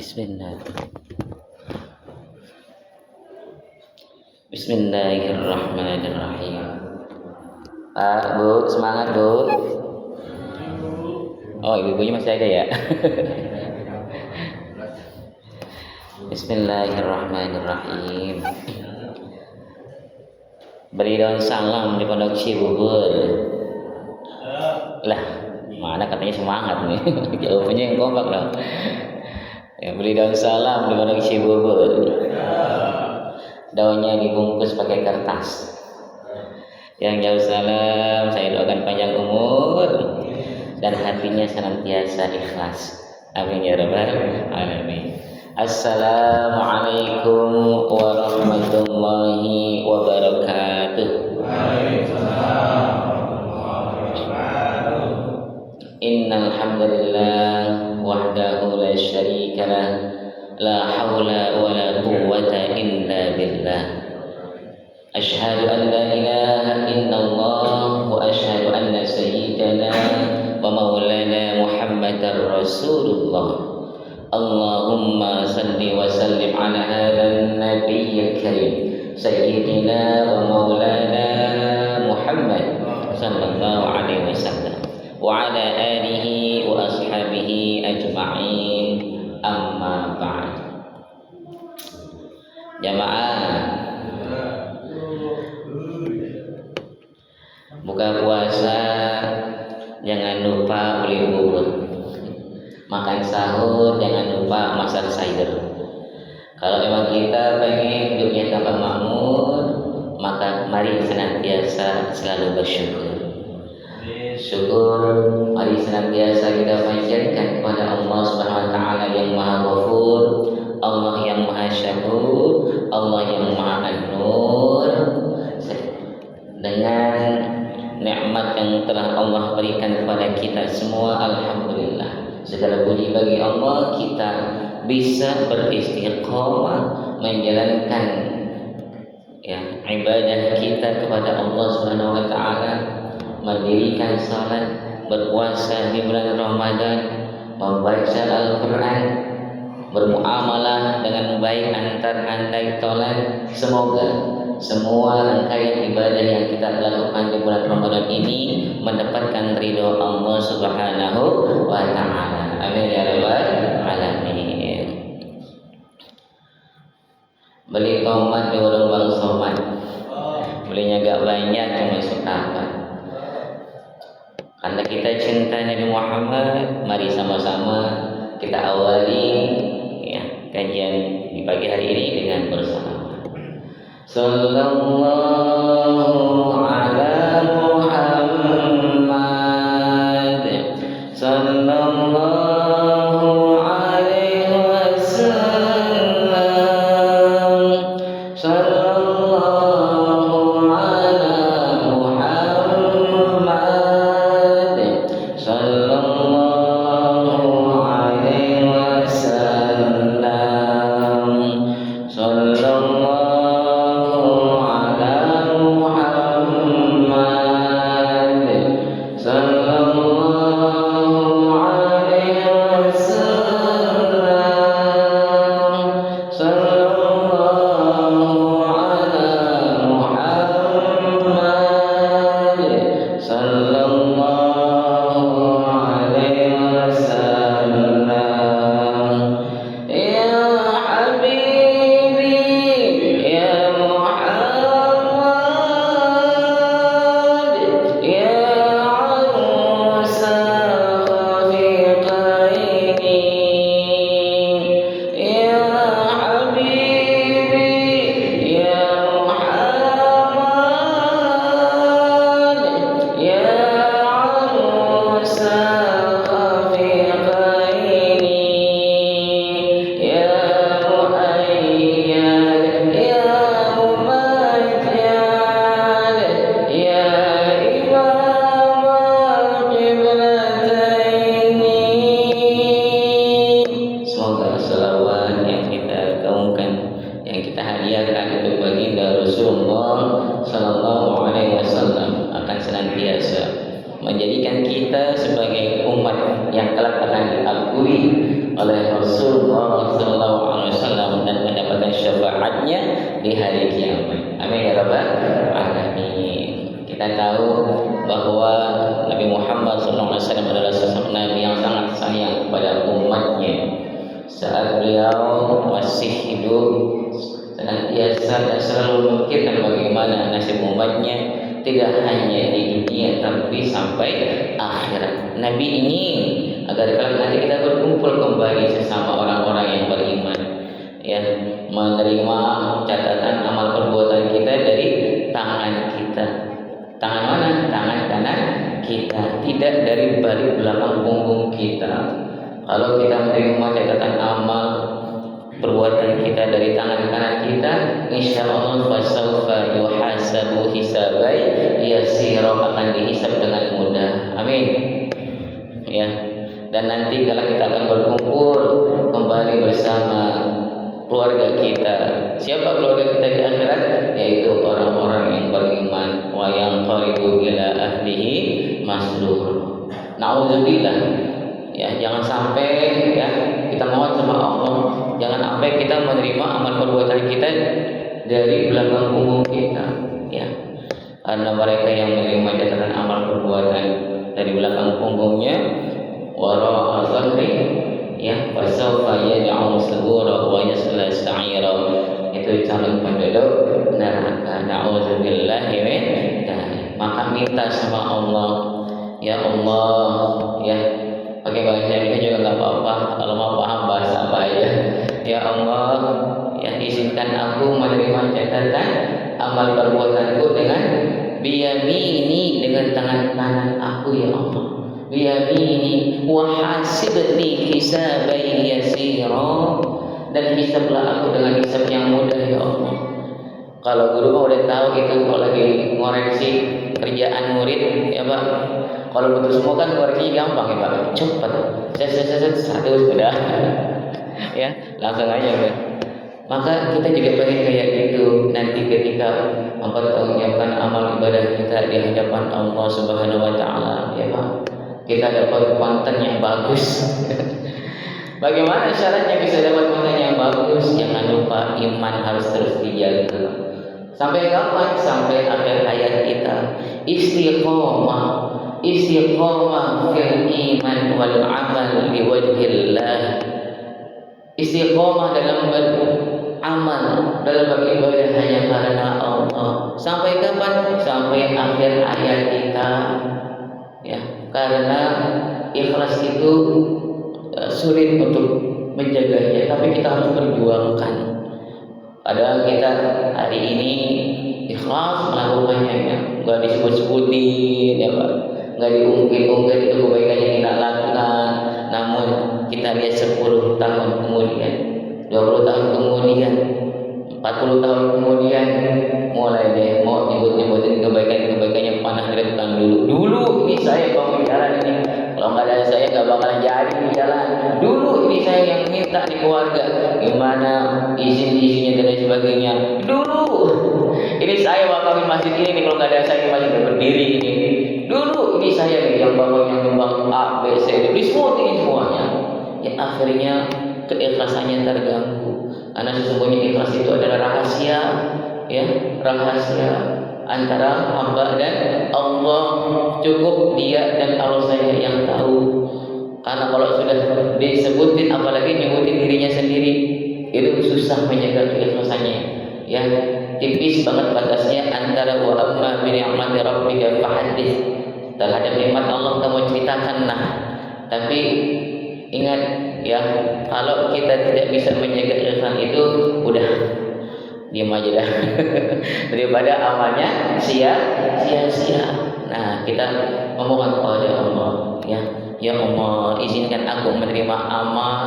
Bismillah. Bismillahirrahmanirrahim. Pak, Bu, semangat, Bu. Oh, ibu-ibunya masih ada ya? Bismillahirrahmanirrahim. Beri daun salam di Pondok Cibubur. Lah, mana katanya semangat nih? Jawabannya yang kompak loh. Ya, beli daun salam di Pondok Cibubur. Daunnya dibungkus pakai kertas. Yang jauh salam, saya doakan panjang umur dan hatinya senantiasa ikhlas. Amin ya rabbal alamin. Assalamualaikum warahmatullahi wabarakatuh. Innal hamdalillah wahdahu la syarika lah, la haula wala quwwata illa billah. Asyhadu an la ilaha illallah wa asyhadu anna sayyidana wa maulana Muhammadar Rasulullah. Allahumma salli wa sallim ala hadzal nabiyyil karim sayyidina wa maulana Muhammad sallallahu alaihi wasallam wa ala alihi wa ashabihi ajma'in. Amma ba'd. Jamaah, buka puasa jangan lupa beli bubur, makan sahur jangan lupa masak cider. Kalau memang kita pengen hidupnya tambah makmur, maka mari senantiasa selalu bersyukur. Syukur mari senantiasa kita panjatkan kepada Allah Subhanahu wa taala yang Maha Ghafur, Allah yang Maha Syakur, Allah yang Maha An-Nur. Dengan nikmat yang telah Allah berikan kepada kita semua, alhamdulillah. Segala puji bagi Allah, kita bisa beristiqamah menjalankan ibadah kita kepada Allah Subhanahu wa taala, mendirikan salat, berpuasa di bulan Ramadan, membaca Al-Qur'an, bermuamalah dengan baik antar andai tolak. Semoga semua rangkaian ibadah yang kita lakukan di bulan Ramadan ini mendapatkan ridho Allah Subhanahu wa taala. Amin ya rabbal alamin. Beli tomat di warung Bang Somad. Belinya gak banyak, cuma setakat. Karena kita cinta Nabi Muhammad, mari sama-sama kita awali kajian di pagi hari ini dengan bersalawat. Sallallahu ala Muhammad, sallallahu alaihi wasallam, sallallahu ala Muhammad, sallallahu alaihi wasallam, sallallahu menjadikan kita sebagai umat yang kelak akan diakui oleh Rasulullah SAW dan mendapatkan syafaatnya di hari kiamat. Amin ya rabbal alamin. Kita tahu bahwa Nabi Muhammad SAW adalah sosok Nabi yang sangat sayang kepada umatnya. Saat beliau masih hidup, senantiasa dan selalu memikirkan bagaimana nasib umatnya, tidak hanya di dunia tapi sampai akhirat. Nabi ini agar kelak nanti kita berkumpul kembali sesama orang-orang yang beriman, ya, menerima catatan amal perbuatan kita dari tangan kita. Tangan mana? Tangan kanan kita, tidak dari balik belakang punggung kita. Kalau kita menerima catatan amal perbuatan kita dari tangan kanan kita, insya Allah fasawfa yuhasabu hisabai yasira, akan dihisab dengan mudah. Amin. Ya. Dan nanti kalau kita akan berkumpul kembali bersama keluarga kita. Siapa keluarga kita di akhirat? Yaitu orang-orang yang beriman. Wa yang qaribu ila ahlihi masrur. Nauzubillah. Ya, jangan sampai ya kita mohon sama Allah, jangan sampai kita menerima amal perbuatan kita dari belakang punggung kita, ya. Karena mereka yang menerima catatan amal perbuatan dari belakang punggungnya, wara'a zahri, ya, fasawfa yad'u subura wa yasla sa'ira, itu calon penduduk neraka. Na'udzubillahi min dzalik. Maka minta sama Allah, ya Allah, ya, pakai bahasa Indonesia juga nggak apa-apa, kalau mau paham bahasa apa aja. Ya Allah, ya izinkan aku menerima catatan amal perbuatanku dengan biyamini, dengan tangan kanan aku ya Allah. Biyamini wa hasibni hisaban yasira, dan hisablah aku dengan hisab yang mudah ya Allah. Kalau guru mah udah tahu itu kalau lagi ngoreksi kerjaan murid, ya Pak. Kalau betul semua kan koreksinya gampang ya Pak, cepat, satu sudah, ya langsung aja kan. Maka kita juga pengen kayak gitu nanti ketika mempertanggungjawabkan amal ibadah kita di hadapan Allah Subhanahu Wa Taala, ya Pak. Kita dapat konten yang bagus. Bagaimana syaratnya bisa dapat konten yang bagus? Jangan lupa iman harus terus dijaga. Sampai kapan? Sampai akhir hayat kita. Istiqomah fil iman wal amal liwajhillah. Istiqomah dalam beramal, dalam beribadah hanya karena Allah. Sampai kapan? Sampai akhir hayat kita. Ya, karena ikhlas itu sulit untuk menjaganya, tapi kita harus perjuangkan. Padahal kita hari ini ikhlas melakukannya, ya, nggak disebut-sebutin, ya Pak, nggak diungkit-ungkit itu kebaikan yang kita lakukan. Namun kita lihat 10 tahun kemudian, 20 tahun kemudian, 40 tahun kemudian, mulai deh mau nyebut-nyebutin kebaikan-kebaikan yang pernah dilakukan dulu. Dulu ini saya bangun jalan ini, kalau nggak ada saya nggak bakalan jadi di jalan. Dulu ini saya yang minta di keluarga, gimana izin-izinnya dan lain sebagainya. Dulu ini saya wakafi masjid ini, kalau nggak ada saya masih berdiri ini. Dulu ini saya yang bangun, yang nyumbang A, B, C, disebutin semuanya. Ya akhirnya keikhlasannya terganggu. Karena sesungguhnya ikhlas itu adalah rahasia, ya, rahasia antara hamba dan Allah. Cukup dia dan Allah saja yang tahu. Karena kalau sudah disebutin, apalagi nyebutin dirinya sendiri, itu susah menjaga keikhlasannya. Ya, tipis banget batasnya antara wa amma bi ni'mati rabbika fahaddits. Terhadap nikmat Allah kamu ceritakan, nah. Tapi ingat ya, kalau kita tidak bisa menjaga ikhlas itu, udah diam aja dah. Daripada amalnya sia-sia. Nah, kita memohon kepada Allah, ya, ya Allah, izinkan aku menerima amal,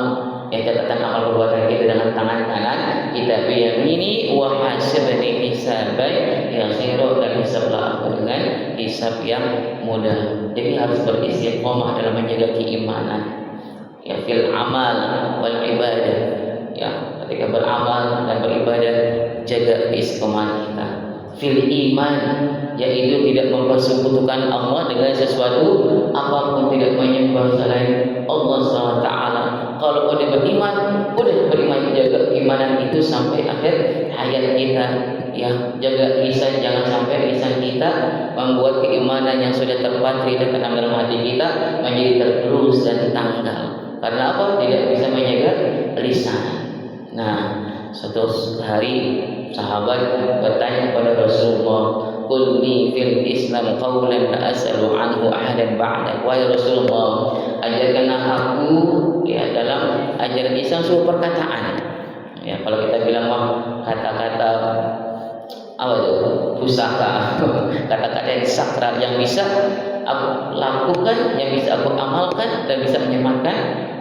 ya, catatan amal perbuatan kita dengan tangan kanan kita, biyamini wa hasibni hisaban yasira, dan hisablah aku dengan hisab yang mudah. Jadi harus beristiqomah dalam menjaga keimanan, ya, fil amal wal ibadah, ya, ketika beramal dan beribadah jaga istiqomah kita. Fil iman, yaitu tidak mempersekutukan Allah dengan sesuatu apapun, tidak menyembah selain Allah SWT, kalau udah beriman jaga keimanan itu sampai akhir hayat kita. Ya, jaga lisan, jangan sampai lisan kita membuat keimanan yang sudah terpatri tertanam dalam hati kita menjadi tergerus dan tanggal. Karena apa? Tidak bisa menjaga lisan. Nah, suatu hari sahabat bertanya kepada Rasulullah, "Qul li fil Islam qawlan la as'alu anhu ahadan ba'dak." Wahai Rasulullah, ajarkanlah aku ya dalam ajaran Islam sebuah perkataan. Ya, kalau kita bilang kata-kata apa itu? Pusaka, kata-kata yang sakral yang bisa aku lakukan, yang bisa aku amalkan dan bisa menyelamatkan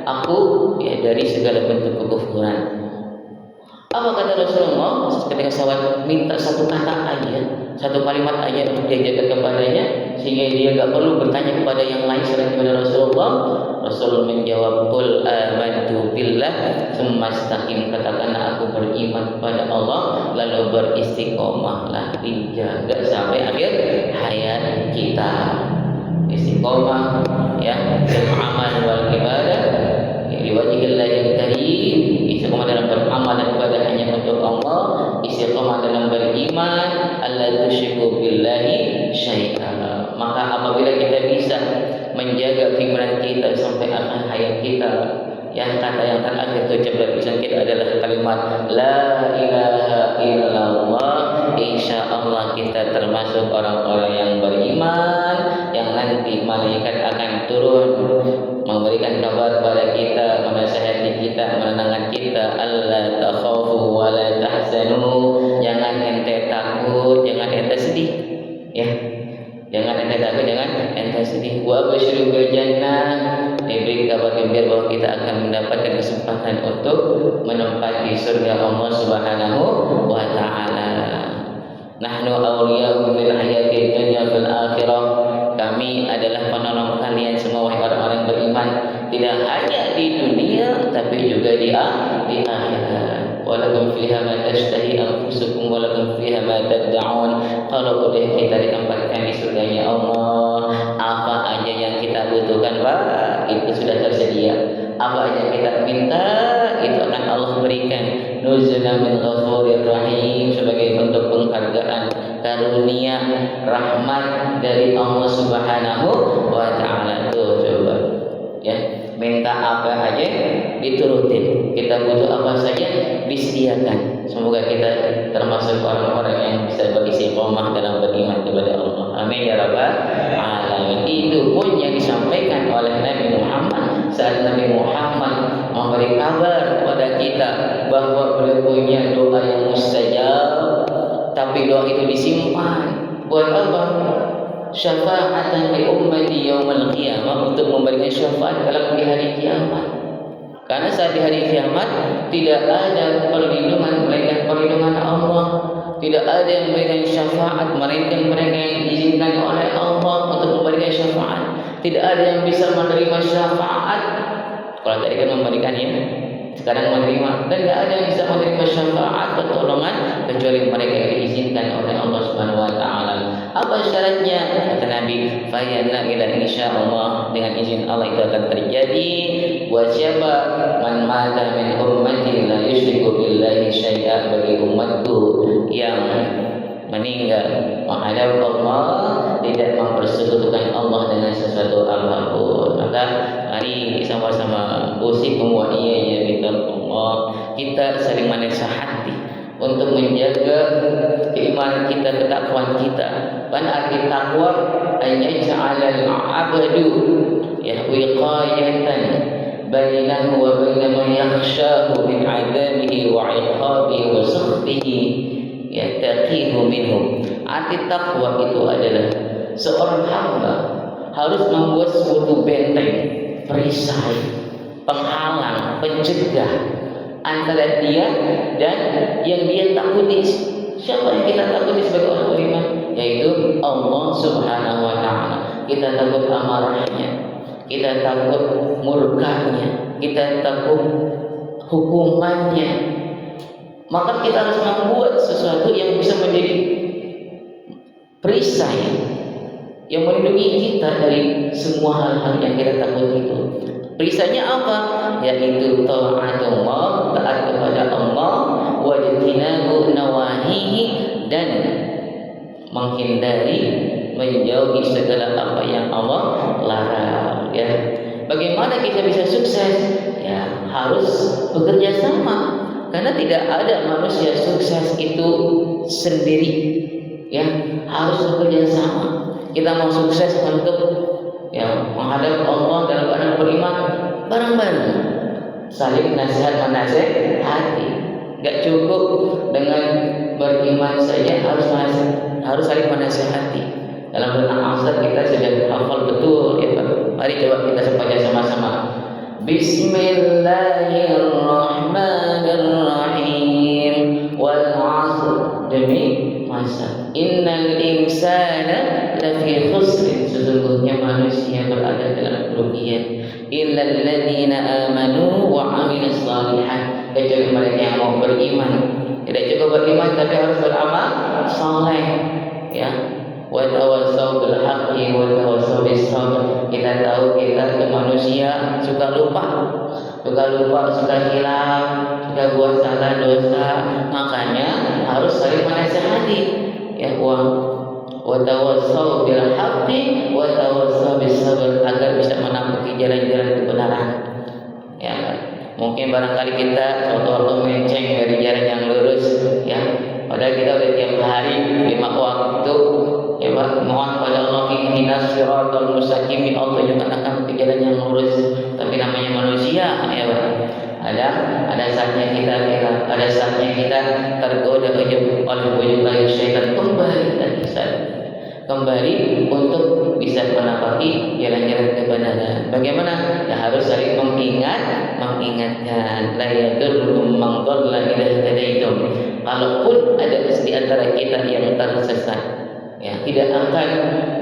aku ya dari segala bentuk kekufuran. Apa kata Rasulullah ketika sahabat minta satu kata aja, satu kalimat aja untuk diajarkan kepadanya, sehingga dia enggak perlu bertanya kepada yang lain selain kepada Rasulullah. Rasul menjawab, "Qul amantu billah tsumma istaqim." Katakanlah aku beriman kepada Allah, lalu beristiqomahlah, dijaga sampai akhir hayat kita. Istiqomah ya, beramal wal ibadah liwajhillahil karim. Istiqomah dalam beramal dan ibadah hanya untuk Allah. Istiqomah dalam beriman, alla tusyriku billahi syai'a. Maka apabila kita bisa menjaga keimanan kita sampai akhir hayat kita, yang kata yang terakhir terucap dari lisan kita adalah kalimat la ilaha illallah, insyaallah kita termasuk orang-orang yang beriman, yang nanti malaikat akan turun memberikan kabar kepada kita, menasihati kita, menenangkan kita, alla takhafu wa la tahzanu. Jangan ente takut, jangan ente sedih. Ya. Jangan ente takut, jangan ente sedih. Wa basyiril bil jannah. Diberi kabar gembira bahwa kita akan mendapatkan kesempatan untuk menempati surga Allah Subhanahu wa taala. Nahnu awliya'u fil hayatid dunya fil akhirah. Kami adalah penolong kalian semua wahai orang-orang beriman, tidak hanya di dunia tapi juga di akhirat. Walakum fiha ma tashtahi anfusukum walakum fiha ma tad'un. Kalau udah kita ditempatkan di surganya Allah, apa aja yang kita butuhkan Pak, itu sudah tersedia. Apa aja yang kita minta itu akan Allah berikan. Nuzulan min ghafurir rahim, sebagai bentuk penghargaan, karunia, rahmat dari Allah Subhanahu wa taala. Tuh coba ya, minta apa aja diturutin, kita butuh apa saja disediakan. Semoga kita termasuk orang-orang yang bisa beristiqomah dalam beriman kepada Allah. Amin ya rabbal alamin. Itu pun yang disampaikan oleh Nabi Muhammad saat Nabi Muhammad memberi kabar kepada kita bahwa beliau punya doa yang mustajab, tapi doa itu disimpan buat apa? Syafa'atan li ummati yaumil qiyamah, untuk memberikan syafaat kelak di hari kiamat. Karena saat di hari kiamat tidak ada perlindungan melainkan perlindungan Allah. Tidak ada yang memberikan syafaat melainkan mereka yang diizinkan oleh Allah untuk memberikan syafaat. Tidak ada yang bisa menerima syafaat. Kalau tadi kan memberikannya, sekarang menerima, dan tidak ada yang bisa menerima syafaat pertolongan kecuali mereka yang diizinkan oleh Allah Subhanahu wa taala. Apa syaratnya? Kata Nabi, "Fayanna ila insyaallah." Dengan izin Allah itu akan terjadi. Buat siapa? Man mata min ummati la yusyriku billahi syai'a, bagi umatku yang meninggal menghadap Allah tidak mempersekutukan Allah dengan sesuatu apapun. Maka mari sama-sama usikum wa iyaya biqullah, kita saling menasihati untuk menjaga keimanan kita, ketakwaan kita. Kan arti takwa an yaj'alal 'abdu ya wiqayatan bainahu wa baina man yakhshahu min 'adabihi wa 'iqabihi wa sukhtihi yattaqihu minhum. Arti takwa itu adalah seorang hamba harus membuat suatu benteng, perisai, penghalang, pencegah antara dia dan yang dia takuti. Siapa yang kita takuti sebagai orang beriman? Yaitu Allah Subhanahu wa taala. Kita takut amarahnya, kita takut murkanya, kita takut hukumannya. Maka kita harus membuat sesuatu yang bisa menjadi perisai yang melindungi kita dari semua hal-hal yang kita takut itu. Perisanya apa? Yaitu ta'atullah, taat kepada Allah, wajtinabu nawahihi, dan menghindari, menjauhi segala apa yang Allah larang. Ya, bagaimana kita bisa sukses? Ya, harus bekerja sama. Karena tidak ada manusia sukses itu sendiri. Ya, harus bekerja sama. Kita mau sukses untuk menghadap Allah dalam keadaan beriman bareng-bareng, saling nasihat menasehati. Gak cukup dengan beriman saja, harus saling menasehati. Dalam berakal kita sudah hafal betul ya Pak. Mari coba kita baca sama-sama. Bismillahirrahmanirrahim. Wal 'asr, demi masa. Innal insana lafi khusr, sesungguhnya manusia berada dalam kerugian. Illal ladzina amanu wa 'amilus shalihat, kecuali mereka yang mau beriman. Tidak cukup beriman tapi harus beramal saleh. Ya. Wa tawassaw bil haqqi wa tawassaw bis sabr. Kita tahu kita itu manusia suka lupa, suka hilaf, suka buat salah dosa. Makanya harus saling menasihati. Ya, wa tawassaw bil haqqi wa tawassaw bis sabr, agar bisa menampaki jalan-jalan kebenaran. Ya, mungkin barangkali kita suatu waktu menceng dari jalan yang lurus, ya. Padahal kita udah tiap hari 5 waktu, ya Pak, mohon pada Allah ihdinas siratal mustaqim, Allah akan ke jalan yang lurus. Tapi namanya manusia, ya Pak. Ada saatnya kita tergoda oleh wujud syaitan, kembali untuk bisa menapaki jalan-jalan kebenaran. Bagaimana? Ya harus saling mengingatkan. La yadurrukum man dhalla idza hadaitum. Kalaupun ada di antara kita yang tersesat, ya tidak akan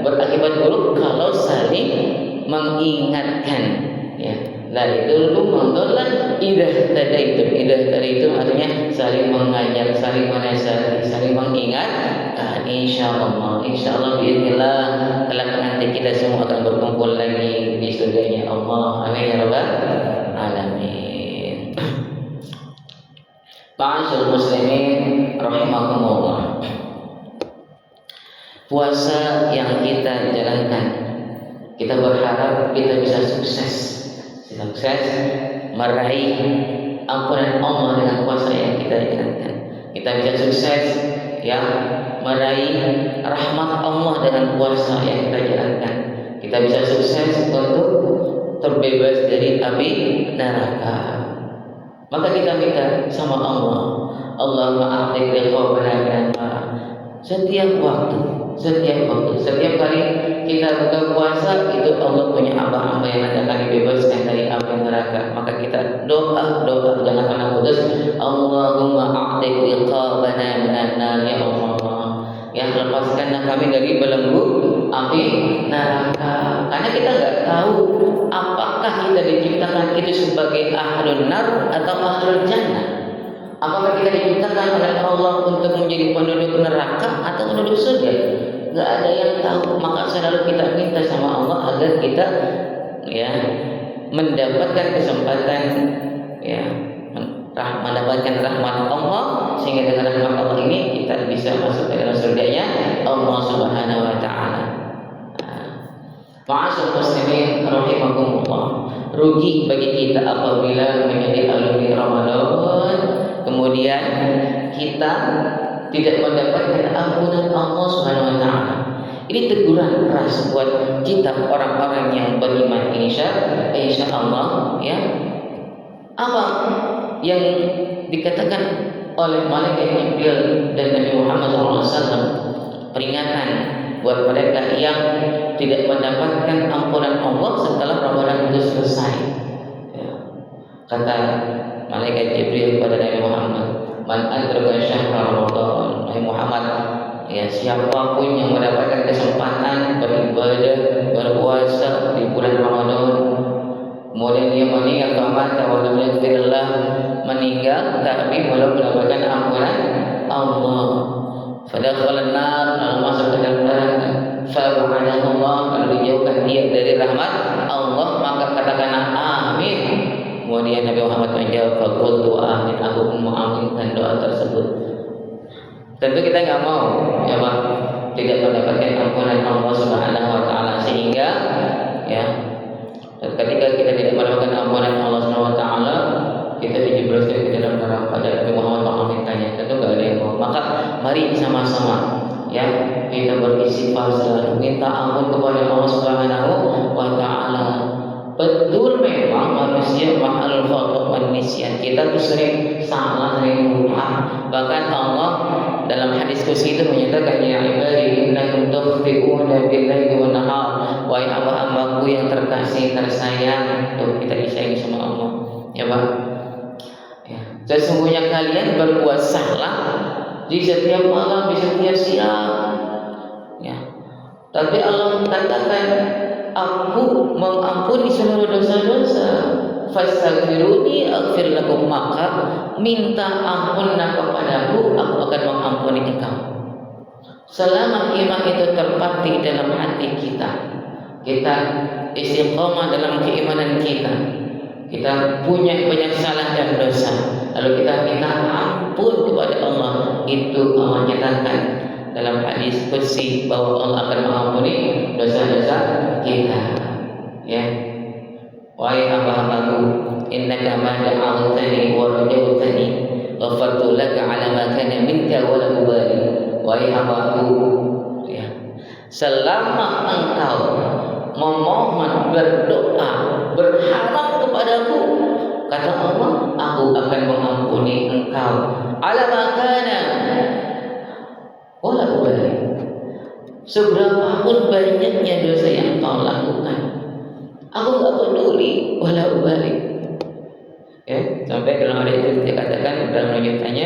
berakibat buruk kalau saling mengingatkan. Ya, la yadurrukum man dhalla idza hadaitum. Idza hadaitum artinya saling mengajak, saling menasihati, saling mengingatkan. Insyaallah biidznillah kelak nanti kita semua akan berkumpul lagi di surganya Allah. Amin ya rabbal alamin. Ma'asyiral muslimin rahimakumullah. Puasa yang kita jalankan, kita berharap kita bisa sukses meraih ampunan Allah dengan puasa yang kita jalankan. Kita bisa sukses ya meraih rahmat Allah dengan puasa yang kita jalankan. Kita bisa sukses untuk terbebas dari api neraka. Maka kita minta sama Allah, Allahumma a'tik liqabana setiap kali kita buka puasa itu Allah punya hamba-hamba yang akan dibebaskan dari api neraka. Maka kita doa jangan pernah putus. Allahumma a'tik liqabana minan nar, ya Allah, ya lepaskanlah kami dari belenggu api neraka. Karena kita nggak tahu apakah kita diciptakan itu sebagai ahlun nar atau ahlul jannah. Apakah kita diciptakan oleh Allah untuk menjadi penduduk neraka atau penduduk surga? Nggak ada yang tahu. Maka selalu kita minta sama Allah agar kita ya mendapatkan kesempatan ya mendapatkan rahmat Allah, sehingga dengan rahmat Allah ini kita bisa masuk ke dalam surganya Allah Subhanahu wa taala. Ma'asyiral muslimin rahimakumullah. Rugi bagi kita apabila menjadi alumni Ramadan kemudian kita tidak mendapatkan ampunan Allah Subhanahu wa taala. Ini teguran keras buat kita orang-orang yang beriman, insya Allah ya. Apa yang dikatakan oleh malaikat Jibril dan Nabi Muhammad SAW, peringatan buat mereka yang tidak mendapatkan ampunan Allah setelah Ramadan itu selesai. Ya. Kata malaikat Jibril kepada Nabi Muhammad, man adraka syahra Ramadan, Nabi Muhammad, ya siapapun yang mendapatkan kesempatan beribadah, berpuasa di bulan Ramadan, kemudian dia meninggal famata wa lam yaghfirillah, meninggal tapi belum mendapatkan ampunan Allah, fadakhala an-nar, lalu masuk ke dalam neraka. fa'anahu Allah, lalu dijauhkan dia dari rahmat Allah, maka katakanlah amin. Kemudian Nabi Muhammad menjawab, faqultu amin, aku pun mengaminkan doa tersebut. Tentu kita nggak mau ya Pak, tidak mendapatkan ampunan Allah Subhanahu wa taala, sehingga ya ketika kita tidak mendapatkan ampunan Allah Subhanahu wa taala, kita dijebloskan ke dalam neraka dan Nabi Muhammad mengaminkannya. Tentu nggak ada yang mau. Maka mari sama-sama ya kita beristighfar selalu, minta ampun kepada Allah Subhanahu wa taala. Betul memang manusia mahalul khata' wan nisyan, kita tuh sering salah, sering lupa. Bahkan Allah dalam hadis qudsi itu menyatakan, ya ibadi innakum tukhti'una bil-laili wan nahar, wahai hamba-hambaku yang terkasih tersayang. Tuh kita disayangi sama Allah ya Pak ya. Sesungguhnya kalian berbuat salah di setiap malam, di setiap siang ya. Tapi Allah katakan, aku mengampuni seluruh dosa-dosa. Fastaghfiruni aghfir lakum, maka minta ampunlah kepadaku, aku akan mengampuni engkau. Selama iman itu terpatri dalam hati kita, kita istiqomah dalam keimanan kita, kita punya banyak salah dan dosa, lalu kita minta ampun kepada Allah, itu Allah nyatakan dalam hadis qudsi bahwa Allah akan mengampuni dosa-dosa kita ya. Wahai hamba-hambaku, innaka ma da'awtani wa rajautani ghafartu laka ala ma kana minka wa la ubali. Wahai hambaku ya, selama engkau memohon, berdoa, berharap kepadaku, kata Allah, aku akan mengampuni engkau ala ma kana wala ubali, seberapapun banyaknya dosa yang kau lakukan, aku gak peduli, wala ubali ya. Sampai dalam ayat itu dia katakan dalam lanjutannya,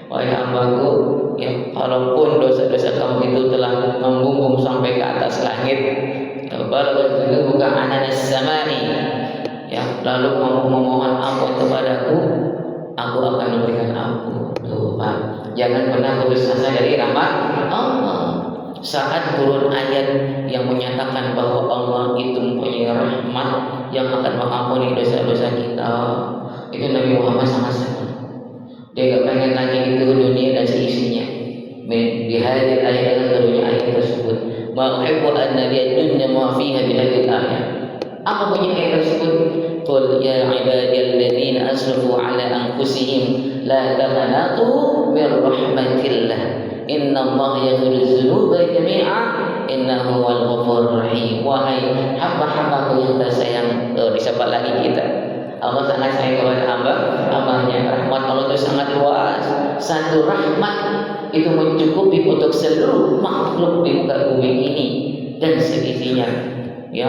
wahai hambaku ya, kalaupun dosa-dosa kamu itu telah membumbung sampai ke atas langit, balaghat bukan ananas samai ya, lalu kamu memohon ampun kepadaku, aku akan memberikan ampun. Tuh Pak, jangan pernah putus asa dari rahmat Allah. Saat turun ayat yang menyatakan bahwa Allah itu mempunyai rahmat yang akan mengampuni dosa-dosa kita, itu Nabi Muhammad sangat senang. Dia gak pengen lagi itu dunia dan seisinya. Di hadil ayat turunnya ayat tersebut, ma uhibbu an nabiyya dunya ma fiha bi hadil ayat. Apa bunyi ayat tersebut? Qul ya ibadiyalladzina asrafu ala anfusihim la taqnatu min rahmatillah innallaha yaghfiru dzunuba jami'a innahu huwal ghafurur rahim. Wahai hamba-hambaku yang tersayang, disapa lagi kita. Allah sangat sayang kepada hamba-hambanya. Rahmat Allah itu sangat luas. Satu rahmat itu mencukupi untuk seluruh makhluk di muka bumi ini dan seisinya ya,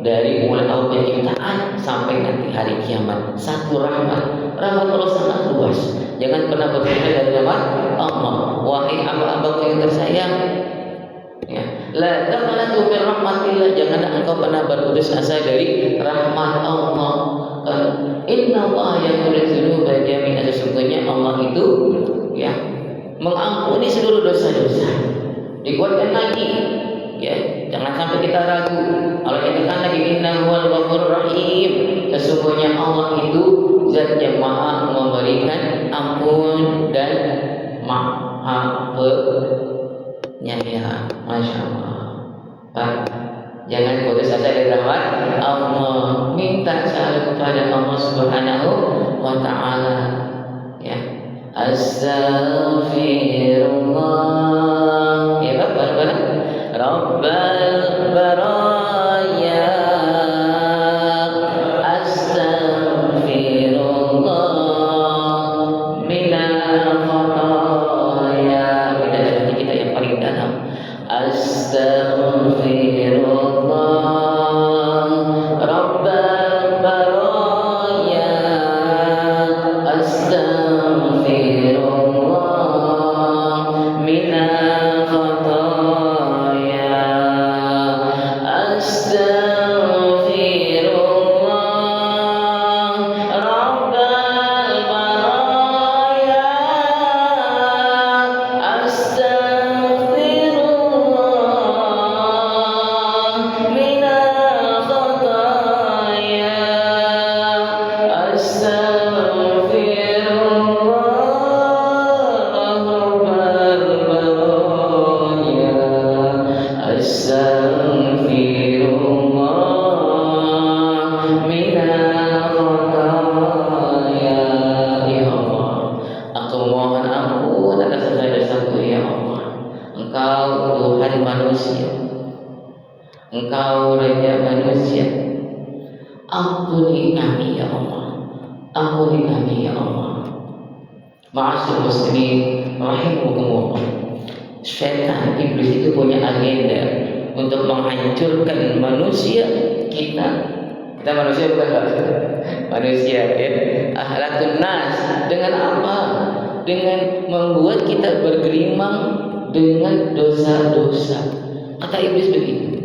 dari mulai awal penciptaan sampai nanti hari kiamat. Satu rahmat Allah sangat luas. Jangan pernah berpikir dari rahmat Allah. Wahai hamba-hambaku yang tersayang ya, la taqnatu min rahmatillah, janganlah engkau pernah berputus asa dari rahmat Allah. Inna Allah yaghfiru dzunuba jami'a, sesungguhnya Allah itu ya mengampuni seluruh dosa-dosa. Dikuatkan lagi ya, jangan sampai kita ragu. Allah katakan lagi, innahu huwal ghafurur rahim, sesungguhnya Allah itu zat yang maha memberikan ampun dan maha penyayang. Masya Allah Pak, jangan putus asa dari rahmat Allah. Minta selalu kepada Allah Subhanahu wa ta'ala ya. Astaghfirullah ya Pak, bareng-bareng. Rabbal baraya astaghfirullah minal khataya. Kita hati kita yang paling dalam. Astaghfirullah Rabbal baraya astaghfirullah minal khataya. Astaghfirullah Rabbal baraya astaghfirullah auranya manusia. Ampuni kami ya Allah, ampuni kami ya Allah. Ma'asyur muslimin rahimakumullah. Syaitan iblis itu punya agenda untuk menghancurkan manusia kita. Kita manusia bukan manusia ya. Akhlakun nas dengan apa? Dengan membuat kita bergelimang dengan dosa-dosa. Kata iblis begitu.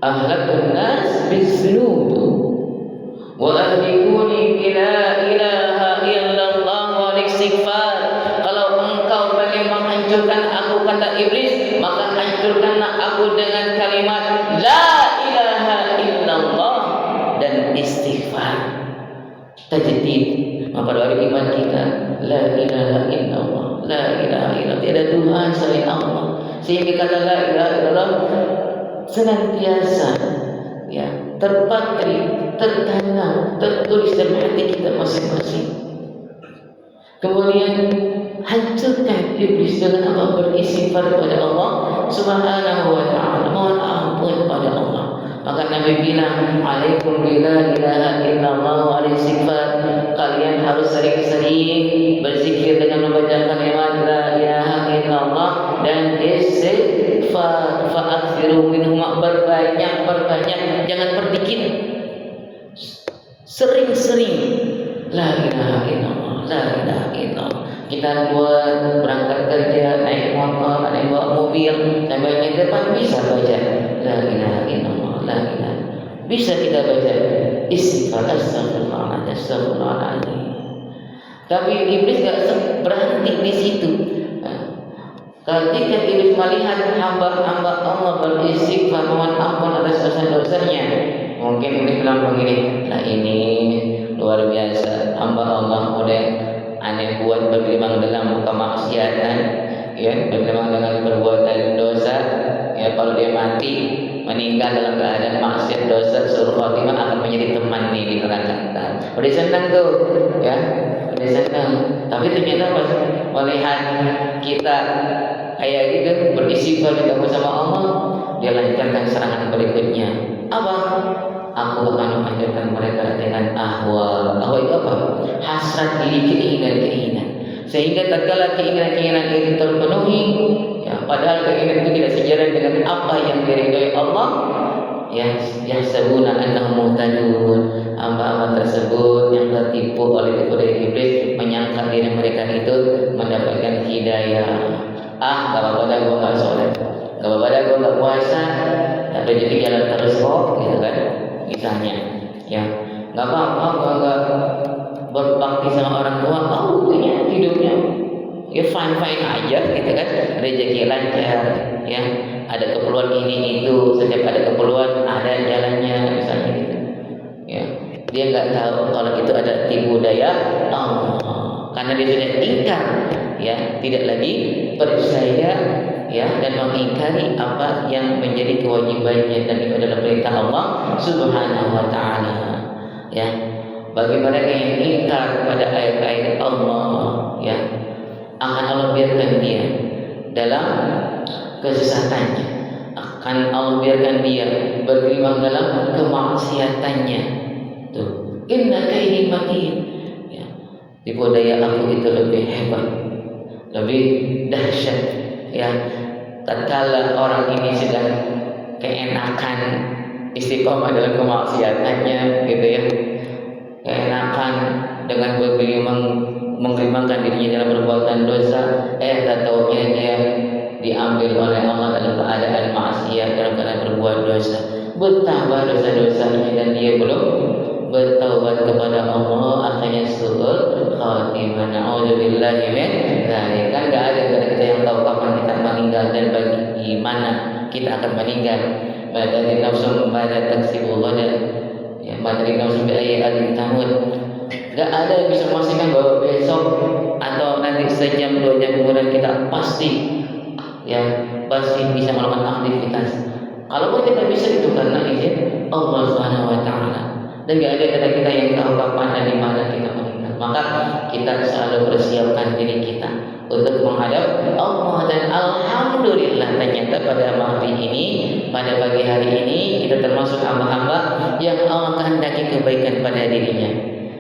Akhlakun nas bidzunub wa ahlikuni bila ilaha illallah wal istighfar. Kalau engkau ingin menghancurkan aku, kata iblis, maka hancurkanlah aku dengan kalimat la ilaha illallah dan istighfar. Tajdid memperbarui iman kita. La ilaha illallah, la ilaha illallah, tiada Tuhan selain Allah. Sehingga kata la ilaha illallah senantiasa ya terpatri, tertanam, tertulis dalam hati kita masing-masing. Kemudian hancurkan iblis dengan apa? Beristighfar kepada Allah Subhanahu wa ta'ala, mohon ampun kepada Allah. Maka Nabi bilang, alaikum bila ilaha illallah wa istighfar. Kalian harus sering-sering berzikir dengan membaca kalimat la ilaha illallah dan istighfar. Fa'aksiru minhuma, berbanyak, jangan berdikit. Sering-sering la ilaha illallah, la ilaha illallah. Kita keluar berangkat kerja, naik motor, ada yang bawa mobil, sambil di depan bisa baca la ilaha illallah, la ilaha. Bisa kita baca istighfar, astagfirullahaladzim, astagfirullahaladzim. Tapi iblis gak berhenti di situ. Ketika iblis melihat hamba-hamba Allah beristighfar, mohon ampun atas dosa-dosanya, mungkin iblis bilang begini, nah ini luar biasa, hamba Allah mulai aneh buat bergelimang dalam kemaksiatan, ya, bergelimang dengan perbuatan dosa, ya, kalau dia mati meninggal dalam keadaan maksiat dosa, seluruh khatimah akan menjadi teman nih di neraka. Udah senang tuh, ya, udah senang. Tapi ternyata pas melihat kita kayak gitu beristighfar ketemu sama Allah, dia lancarkan serangan berikutnya. Apa? Aku akan menghancurkan mereka dengan ahwa. Ahwa itu apa? Hasrat diri, keinginan-keinginan. Sehingga tatkala keinginan-keinginan itu terpenuhi, ya, padahal keinginan itu tidak sejalan dengan apa yang diridhoi Allah, ya, yahsabuna annahum muhtadun. Hamba-hamba tersebut yang tertipu oleh tipu daya iblis menyangka diri mereka itu mendapatkan hidayah. Gak apa-apa dah gue gak sholat, gak apa-apa dah gue gak puasa, rezeki jalan terus kok, gitu kan, misalnya, ya, gak apa-apa gue gak berbakti sama orang tua, buktinya hidupnya ya fine-fine aja, gitu kan, rezeki lancar, ya, ada keperluan ini itu, setiap ada keperluan ada jalannya, misalnya gitu, ya, dia gak tahu kalau itu ada tipu daya Allah, karena dia sudah ingkar, ya, tidak lagi percaya, ya, dan mengingkari apa yang menjadi kewajibannya, dan itu adalah perintah Allah Subhanahu wa ta'ala, ya. Bagi mereka yang ingkar pada ayat-ayat Allah, ya, akan Allah biarkan dia dalam kesesatannya, akan Allah biarkan dia bergelimang dalam kemaksiatannya. Tuh, inna kaidi matin, ya. Tipu daya aku itu lebih hebat, lebih dahsyat, ya. Tatkala orang ini sedang keenakan istiqomah dalam kemaksiatannya, gitu ya, keenakan dengan menggelimangkan dirinya dalam perbuatan dosa, tak taunya dia diambil oleh Allah dalam keadaan maksiat, dalam keadaan berbuat dosa, bertambah dosa-dosanya, dan dia belum bertaubat kepada Allah, akhirnya suul khatimah. Na'udzubillahi min dzalik. Kan enggak ada kita yang tahu kapan kita meninggal dan bagaimana kita akan meninggal. Badani nafsu pada taksibul ghada, ya, badani nafsu bi ayyi tamut. Enggak ada yang bisa memastikan bahwa besok atau nanti sejam 2 jam kemudian kita pasti, ya, pasti bisa melakukan aktivitas. Kalaupun kita bisa, itu karena izin Allah Subhanahu wa ta'ala. Dan gak ada kata kita yang tahu kapan dan di mana kita meninggal. Maka kita selalu persiapkan diri kita untuk menghadap Allah. Dan alhamdulillah ternyata pada hari ini, pada pagi hari ini kita termasuk hamba-hamba yang Allah kehendaki kebaikan pada dirinya.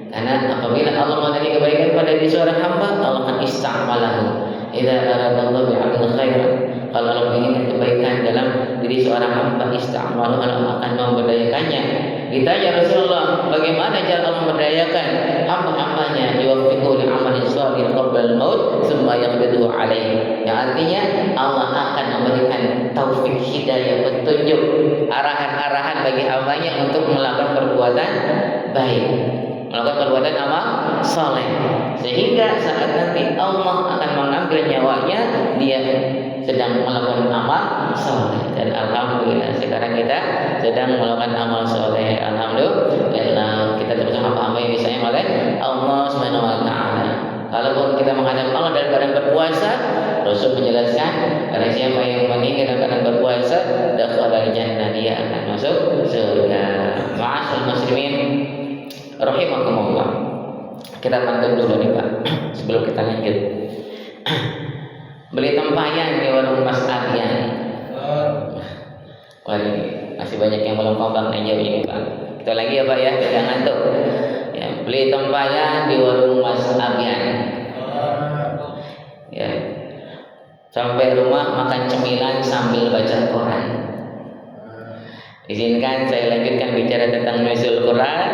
Karena apabila Allah menghendaki kebaikan pada diri seorang hamba, Allah akan ista'malahu. Idza aradallahu bi'abdin khairan, kalau Allah ingin kebaikan dalam diri seorang hamba, ista'malahu, Allah akan memberdayakannya. Ditanya Rasulullah, bagaimana cara Allah memberdayakan hamba-hambanya? Yuwaffiqu li amalin shalih qabla al-maut tsumma yaqbiduhu alaihi. Yang artinya Allah akan memberikan taufik, hidayah, petunjuk, arahan-arahan bagi hambanya untuk melakukan perbuatan baik, melakukan perbuatan amal saleh, sehingga saat nanti Allah akan mengambil nyawanya dia sedang melakukan amal saleh. Dan alhamdulillah sekarang kita sedang melakukan amal saleh. Alhamdulillah kita termasuk hamba-hamba yang disayang oleh Allah Subhanahu wa taala. Kalaupun kita menghadap Allah dalam keadaan berpuasa, Rasul menjelaskan, karena siapa yang meninggal dalam keadaan berpuasa, dakhala jannah, dia akan masuk surga. Ma'asyiral muslimin rahimakumullah. Kita pantun dulu nih Pak sebelum kita lanjut. Beli tempayan di warung Mas Aryan. Wah, ini masih banyak yang belum kompak aja ini Pak. Kita lagi ya Pak ya, jangan tuh. Ya, beli tempayan di warung Mas Aryan. Ya. Sampai rumah makan cemilan sambil baca Quran. Izinkan saya lanjutkan bicara tentang nuzul Quran.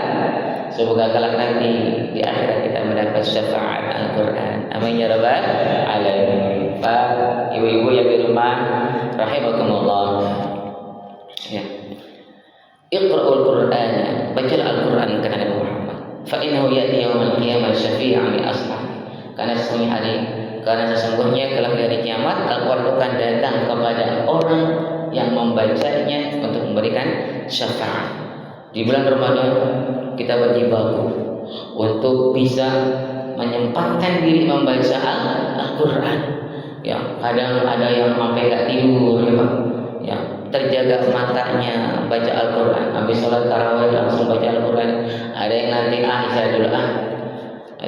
Semoga kelak nanti di akhirat kita mendapat syafaat Al-Quran. Amin ya rabbal alamin. Pak, ibu-ibu yang di rumah rahimakumullah. Ya. Iqra'ul Qur'an, bacalah Al-Quran kata Nabi Muhammad. Fa innahu ya'ti yaumil qiyamah syafi'an li ashab. Karena sesungguhnya kelak di hari kiamat Al-Quran akan datang kepada orang yang membacanya untuk memberikan syafaat. Di bulan Ramadan kita berjibaku untuk bisa menyempatkan diri membaca Al-Quran. Ya, kadang ada yang sampai gak tidur ya Pak. Ya, terjaga matanya baca Al-Quran. Habis sholat tarawih langsung baca Al-Quran. Ada yang nanti Aisyah dulu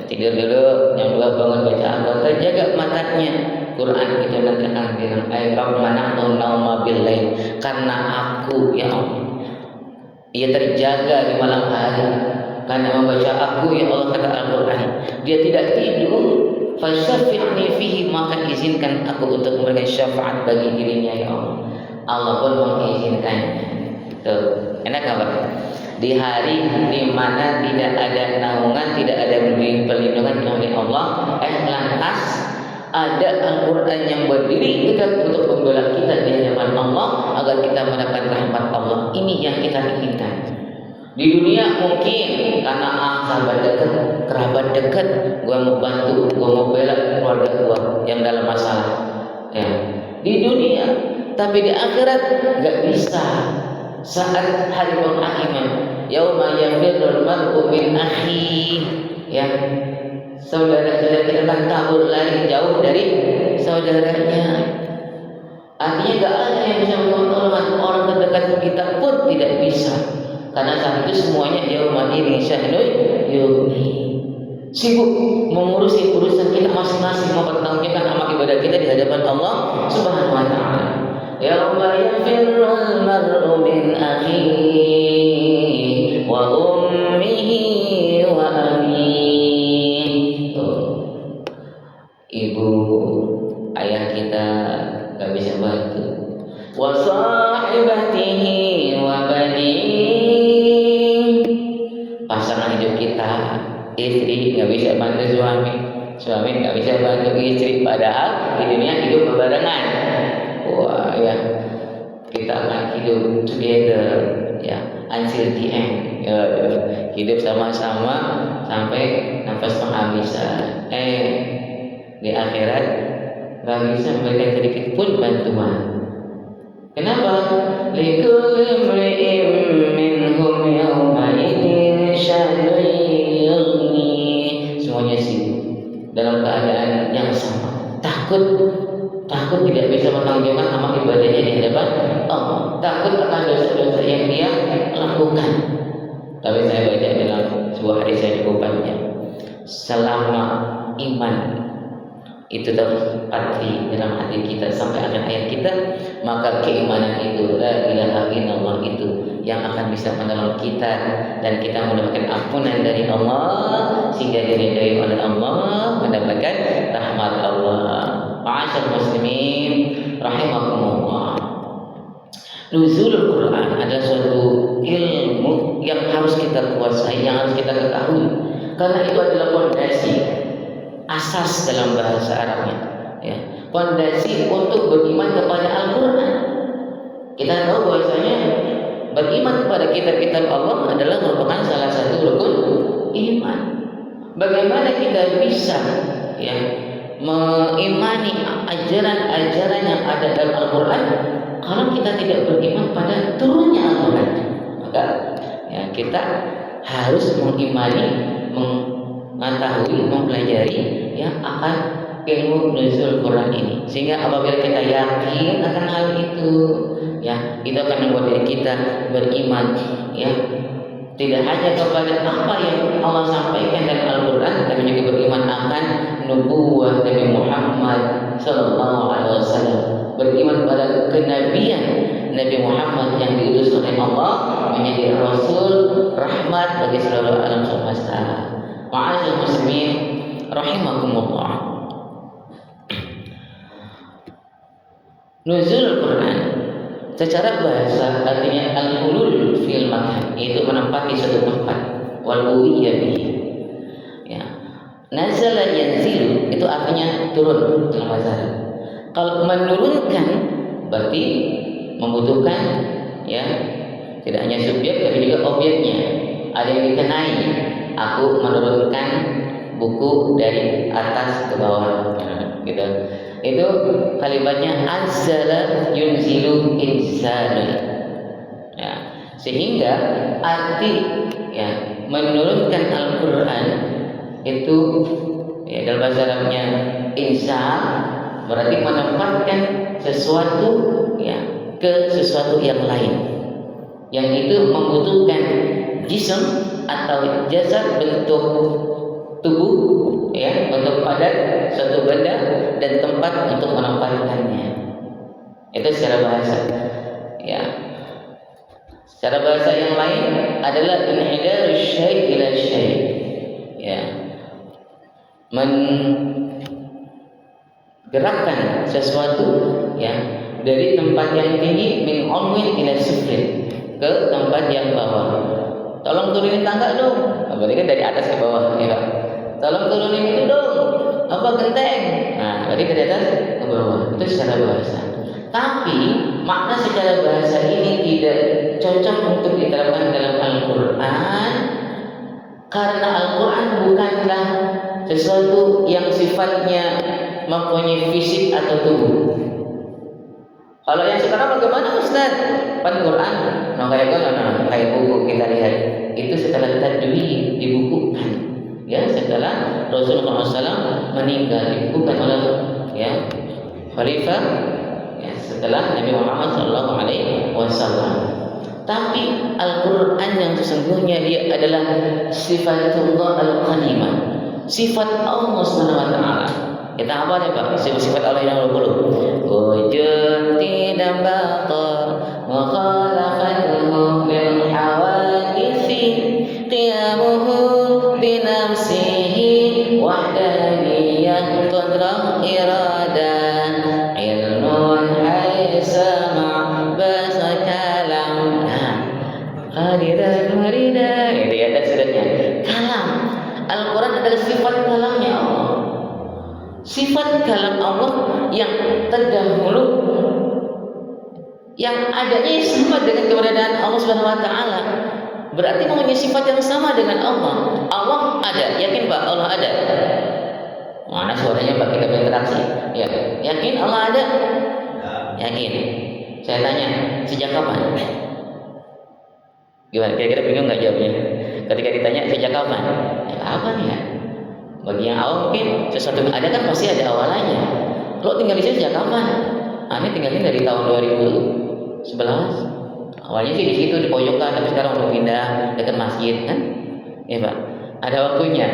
tidur dulu, yang dua bangun baca Al-Quran. Terjaga matanya. Quran itu nanti akan bilang, "Ay Rabbana nauma bil lail." Karena aku ya Allah, ia terjaga di malam hari karena membaca aku ya Allah kata Al-Quran. Dia tidak tidur. Fasyafi'ni fihi, maka izinkan aku untuk memberikan syafaat bagi dirinya ya Allah. Allah pun mengizinkannya. Tuh, enak gak Pak? Di hari di mana tidak ada naungan, tidak ada perlindungan oleh Allah, lantas ada Al-Quran yang berdiri tegak untuk membela kita di hadapan Allah agar kita mendapat rahmat Allah. Ini yang kita inginkan. Di dunia mungkin karena sahabat dekat, kerabat dekat, gua mau bantu, gua mau bela keluarga gua yang dalam masalah. Ya. Di dunia, tapi di akhirat nggak bisa. Saat hari penghakiman, yauma yafirrul mar'u min akhihi, ya. Saudara-saudara kita akan kabur lari jauh dari saudaranya. Artinya gak ada yang bisa menolong, orang terdekat kita pun tidak bisa. Karena saat itu semuanya yauma idzin sya'nun yughni. Sibuk mengurusi urusan kita masing-masing, mempertanggungjawabkan amal ibadah kita di hadapan Allah Subhanahu wa taala. Yauma yafirrul mar'u min akhihi wa ummihi wa abihi. Ibu, ayah kita gak bisa bantu. Wa sahibatihi wa banihi. Pasangan hidup kita, istri gak bisa bantu suami, suami gak bisa bantu istri. Padahal di dunia hidup berbarengan. Wah ya, kita akan hidup together ya, until the end. Ya, hidup sama-sama sampai nafas penghabisan. Di akhirat gak bisa memberikan sedikit pun bantuan. Kenapa? Likulli imri'in minhum yawma idzin sya'nun yughni. Semuanya sibuk dalam keadaan yang sama. Takut tidak bisa menanggung amal ibadahnya di hadapan Allah. Takut akan dosa-dosa yang dia lakukan. Tapi saya baca dalam sebuah hadis yang cukup panjang. beriman itu terpatri dalam hati kita sampai akhir hayat kita, maka keimanan itu, la ilaha illallah itu yang akan bisa menolong kita dan kita mendapatkan ampunan dari Allah sehingga diridhai oleh Allah, mendapatkan rahmat Allah. Ma'asyiral muslimin rahimakumullah. Nuzulul Quran adalah suatu ilmu yang harus kita kuasai, yang harus kita ketahui, karena itu adalah fondasi, asas dalam bahasa Arabnya, ya. Fondasi untuk beriman kepada Al-Quran. Kita tahu bahwasanya beriman kepada kitab-kitab Allah adalah merupakan salah satu rukun iman. Bagaimana kita bisa, ya, mengimani ajaran-ajaran yang ada dalam Al-Quran kalau kita tidak beriman pada turunnya Al-Quran? Maka ya, kita harus mengimani, mengetahui, mempelajari yang akan ilmu nuzul Quran ini, sehingga apabila kita yakin akan hal itu, ya, itu akan membuat diri kita beriman, ya, tidak hanya kepada apa yang Allah sampaikan dalam Al-Quran, tapi juga beriman akan nubuwah Nabi Muhammad Sallallahu Alaihi Wasallam, beriman pada kenabian Nabi Muhammad yang diutus oleh Allah menjadi Rasul rahmat bagi seluruh alam semesta. Ma'asyiral muslimin rahimakumullah. Nuzul Quran secara bahasa artinya al-hulul fil makan, yaitu menempati suatu tempat, wal uwiyya bihi. Ya. Nazala yanzilu itu artinya turun dalam bahasa Arab. Kalau menurunkan berarti membutuhkan, ya, tidak hanya subjek tapi juga objeknya. Ada yang dikenai. Aku menurunkan buku dari atas ke bawah, gitu. Itu kalimatnya anzala yunzilu insanun. Ya, sehingga arti, ya, menurunkan Al-Quran itu, ya, dalam bahasa Arabnya insan berarti menempatkan sesuatu, ya, ke sesuatu yang lain, yang itu membutuhkan jism atau jasad, bentuk tubuh, ya, bentuk padat suatu benda dan tempat untuk menempatkannya. Itu secara bahasa, ya. Secara bahasa yang lain adalah inhidar syai' ila syai', ya, menggerakkan sesuatu, ya, dari tempat yang tinggi, min ulwin ila suflin, ke tempat yang bawah. Tolong turunin tangga dong. Berarti kan dari atas ke bawah, ya, Pak. Tolong turunin itu dong, apa, genteng. Nah, berarti dari atas ke bawah. Itu secara bahasa. Tapi makna secara bahasa ini tidak cocok untuk diterapkan dalam Al-Quran, karena Al-Quran bukanlah sesuatu yang sifatnya mempunyai fisik atau tubuh. Kalau yang sekarang bagaimana, Ustaz? Pan Quran, kayak buku kita lihat itu setelah tadwin, dibukukan, ya, setelah Rasulullah SAW meninggal, dibukukan oleh, ya, Khalifah, ya, setelah Nabi Muhammad SAW. Tapi Al-Quran yang sesungguhnya dia adalah sifatullah al-qalimah, sifat Allah SWT. Kita apa nih, Pak? Sifat Allah yang 20. Wujud tidak batal, mukhalafatuhu lil hawadisi, qiyamuhu binafsihi, wahdaniyah qudrah iradah, ilmun haisama bahasa kalam. Hadiran hadiran, itu ya tafsirnya. Kalam. Al-Quran adalah sifat kalamnya Allah. Sifat kalam Allah yang terdahulu, yang adanya sama dengan keberadaan Allah Subhanahu wa taala. Berarti mempunyai sifat yang sama dengan Allah. Allah ada, yakin Pak Allah ada? Mana suaranya Pak, kita berinteraksi? Ya, yakin Allah ada? Yakin. Saya tanya, sejak kapan? Gimana? Kira-kira bingung nggak jawabnya? Ketika ditanya sejak kapan? Ya, kapan ya? Bagi yang awam mungkin sesuatu yang ada kan pasti ada awalannya. Lo tinggal di sini sejak kapan? Ini tinggalnya dari tahun 2011. Awalnya sih di situ di pojokan, tapi sekarang udah pindah dekat masjid kan? Ya Pak. Ada waktunya.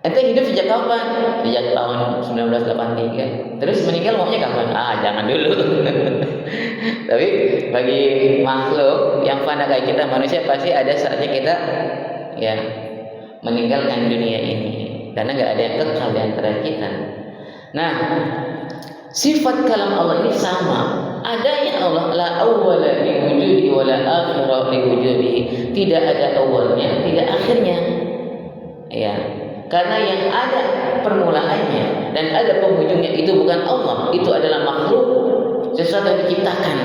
Ente hidup sejak kapan? Sejak tahun 1983. Terus meninggal maunya kapan? Jangan dulu. Tapi bagi makhluk yang fana kayak kita manusia pasti ada saatnya kita ya meninggalkan dunia ini. Karena nggak ada yang kekal di antara kita. Nah, sifat kalam Allah ini sama. Adanya Allah la awwala li wujudi wa la akhira li wujudi. Tidak ada awalnya, tidak akhirnya. Ya. Karena yang ada permulaannya dan ada penghujungnya itu bukan Allah, itu adalah makhluk, sesuatu yang diciptakan.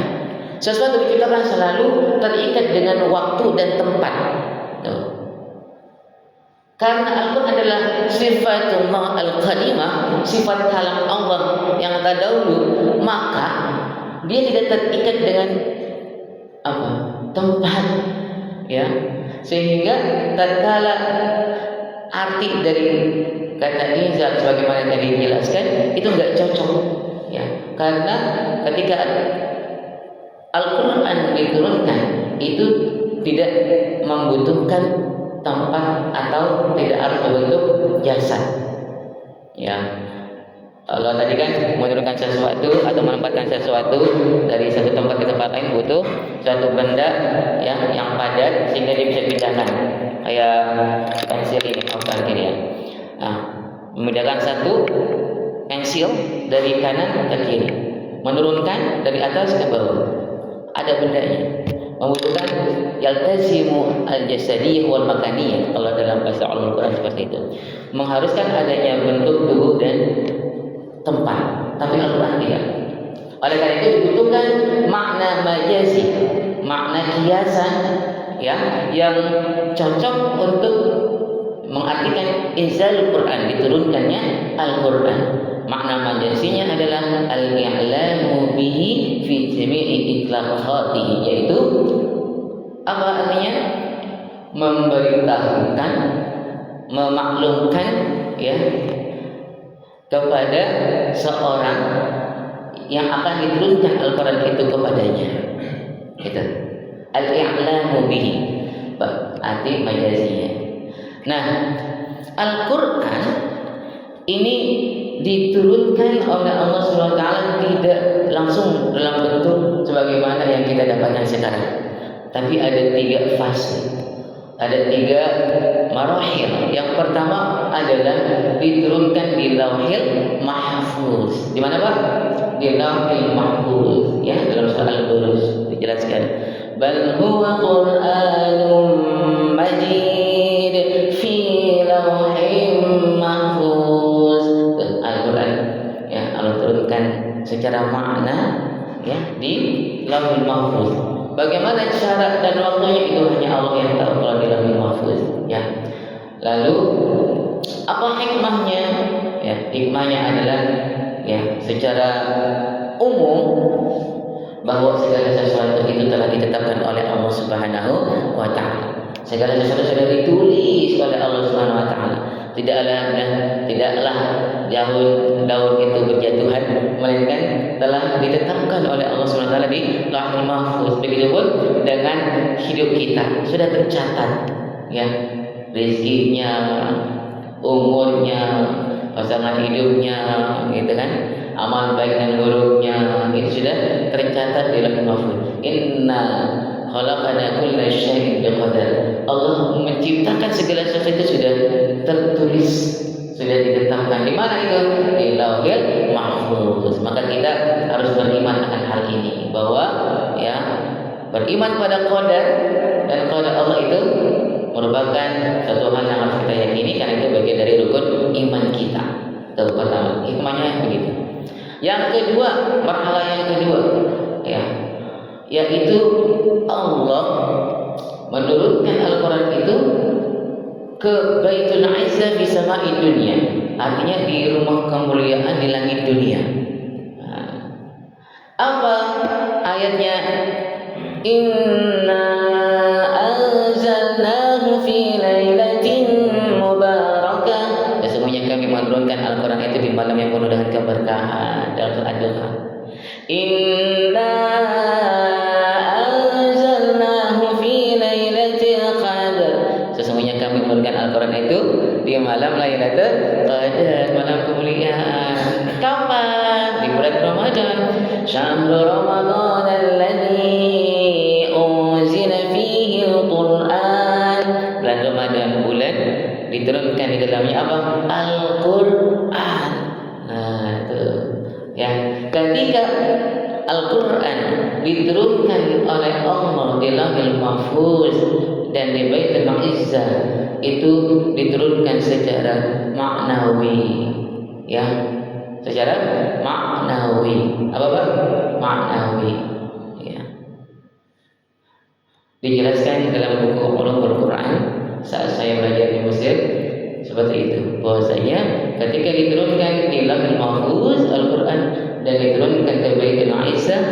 Sesuatu yang diciptakan selalu terikat dengan waktu dan tempat. Tuh. Karena Al-Quran adalah sifatullah al-qadimah, sifat kalam Allah yang terdahulu, maka dia tidak terikat dengan tempat, ya. Sehingga tatkala arti dari kata inzal sebagaimana tadi dijelaskan itu enggak cocok, ya. Karena ketika Al-Quran diturunkan itu tidak membutuhkan tempat atau tidak harus berbentuk jasad, ya. Kalau tadi kan menurunkan sesuatu atau menempatkan sesuatu dari satu tempat ke tempat lain butuh suatu benda yang padat sehingga dia bisa dipindahkan. Kayak pensil ini, ini ya. Nah, memindahkan satu pensil dari kanan ke kiri, menurunkan dari atas ke bawah. Ada bendanya. Membutuhkan yaltazimu al-jasadiyah wal makaniyah kalau dalam bahasa Al-Quran seperti itu. Mengharuskan adanya bentuk, tubuh dan tempat. Tapi Al-Quran tidak. Oleh karena itu dibutuhkan makna majazi, makna kiasan, ya, yang cocok untuk mengartikan inzal Quran, diturunkannya Al-Quran. Makna majazinya adalah al-i'lamu bihi fi jami'i itlaqatihi, yaitu apa artinya? Memberitahukan, memaklumkan, ya, kepada seorang yang akan diturunkan Al-Quran itu kepadanya. Gitu. Al-i'lamu bihi, arti majazinya. Nah, Al-Quran ini diturunkan oleh Allah SWT tidak langsung dalam bentuk sebagaimana yang kita dapatkan sekarang, tapi ada 3 fase, ada 3 marahil. Yang pertama adalah diturunkan di Lauhil Mahfuz. Di mana Pak? Di Lauhil Mahfuz, ya, dalam surah Al-Buruj dijelaskan. Bal huwa Qur'anum Majid fi Lauhil Mahfuz. Al-Quran, ya, Allah turunkan secara makna, ya, di Lauhil Mahfuz. Bagaimana cara dan waktunya itu hanya Allah yang tahu kalau di Lauhil Mahfuz, ya. Lalu apa hikmahnya? Ya, hikmahnya adalah, ya, secara umum bahwa segala sesuatu itu telah ditetapkan oleh Allah Subhanahu wa taala. Segala sesuatu sudah ditulis oleh Allah Subhanahu wa taala. Tidaklah daun itu berjatuhan, melainkan telah ditetapkan oleh Allah Subhanahu wa taala di Lauhul Mahfuz. Begitupun dengan hidup kita sudah tercatat, ya, rezekinya, umurnya, pasangan hidupnya, gitu kan, amal baik dan buruknya, itu sudah tercatat di Lauhul Mahfuz. Inna khalaqana kulla syai'in biqadar. Allah menciptakan segala sesuatu itu sudah tertulis, sudah ditetapkan. Di mana itu? Di Lauhil Mahfuz. Maka kita harus beriman akan hal ini, bahwa, ya, beriman pada qadar dan qadar Allah itu merupakan satu hal yang harus kita yakini, karena itu bagian dari rukun iman kita. Itu pertama, hikmahnya begitu. Yang kedua, marhalah yang kedua, ya, yaitu Allah menurunkan Al-Quran itu ke Baitul Izzah fi sama'id dunia, artinya di rumah kemuliaan di langit dunia. Nah, apa ayatnya? Inna anzalnahu fi lailatin mubarakah. Sesungguhnya kami menurunkan Al-Quran itu di malam yang penuh dengan keberkahan. Dalam surat Ad-Duha, Inna anzalnahu fi lailatul qadar. Sesungguhnya kami menurunkan Al-Quran itu di malam Lailatul Qadar, malam kemuliaan. Kapan? Di bulan Ramadan. Syahrul Ramadan alladzi unzila fihi al-Qur'an. Bulan Ramadan, bulan diturunkan di dalamnya apa? Al-Qur'an. Nah, itu. Ya, ketika Al-Quran diturunkan oleh Allah di Lauhul Mahfuz dan di Baitul Izzah, itu diturunkan secara maknawi, ya, secara maknawi. Apa Pak? Maknawi. Ya. Dijelaskan dalam buku Ulumul Quran saat saya belajar di Mesir seperti itu. Bahwasanya ketika diturunkan di Lauhul Mahfuz Al-Quran dan diturunkan ke Baitul Izzah,